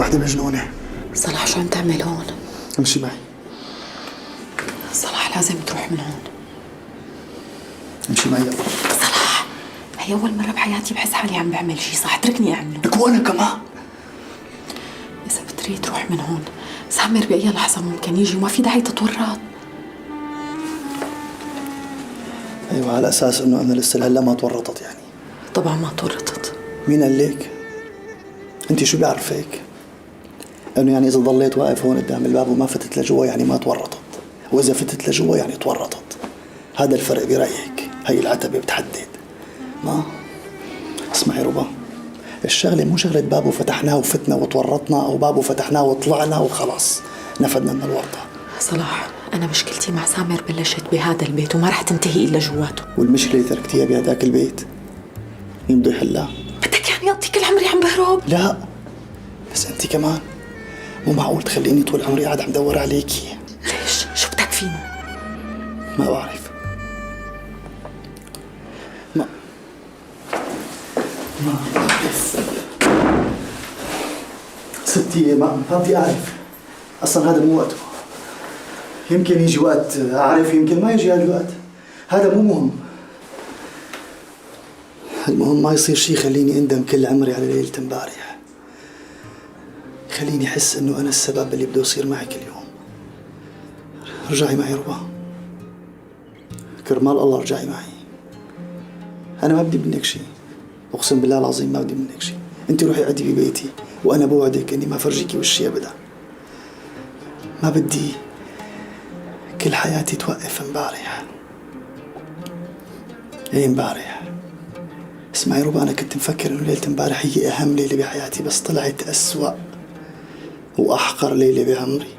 وحدة مجنونة. صلاح شو عم تعمل هون؟ امشي معي. صلاح لازم تروح من هون. امشي معي يلا. صلاح هي أول مرة بحياتي بحس حالي عم بعمل شي صح، اتركني أعمله. لك وأنا كمان. إذا بتريد تروح من هون، سامر بأي لحظة ممكن يجي وما في داعي تتورط. أيوة، على أساس إنه أنا لسه لهلا ما تورطت يعني. طبعا ما تورطت. مين قال لك؟ أنت شو بيعرفك؟ إنه يعني إذا ضليت واقف هون قدام الباب وما فتت لجوا يعني ما تورطت، وإذا فتت لجوا يعني تورطت. هذا الفرق برأيك. هي العتبة بتحدد. ما اسمعي ربا، الشغلة مو شغلة باب وفتحناه وفتنا وتورطنا، أو باب وفتحناه وطلعنا وخلاص نفدنا من الورطة. صلاح أنا مشكلتي مع سامر بلشت بهذا البيت وما رح تنتهي إلا جواته. والمشكلة اللي تركتيها بهذاك البيت مين بده يحلها؟ بدك يعني أقضي كل عمري عم بهرب؟ لا بس أنت كمان مو معقول تخليني طول عمري قاعد عم دور عليكي. ليش؟ شو بدك فينا؟ ما بعرف. ما بعرف ستي، ما بدي أعرف. أصلا هذا مو وقته. يمكن يجي وقت أعرف، يمكن ما يجي هذا الوقت. هذا مو مهم. المهم ما يصير شي خليني أندم كل عمري على ليلة امبارح. خليني أحس إنه أنا السبب اللي بده يصير معك اليوم. رجعي معي ربا، كرمال الله رجعي معي. أنا ما بدي منك شي، أقسم بالله العظيم ما بدي منك شي. أنت روحي قعدي ببيتي وأنا بوعدك إني ما فرجيكي وشي أبدا. ما بدي كل حياتي توقف امبارح. ايه امبارح. اسمعي ربا، أنا كنت مفكر إنه ليلة امبارح هي أهم ليلة بحياتي، بس طلعت أسوأ وأحقر ليلة بعمري.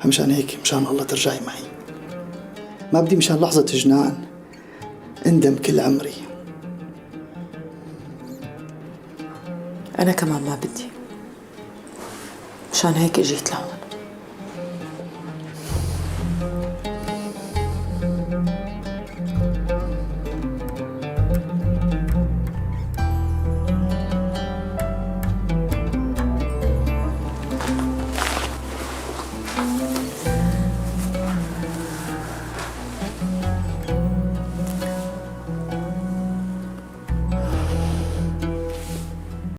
مشان هيك مشان الله ترجعي معي. ما بدي مشان لحظة جنان اندم كل عمري. أنا كمان ما بدي، مشان هيك اجيت لهون.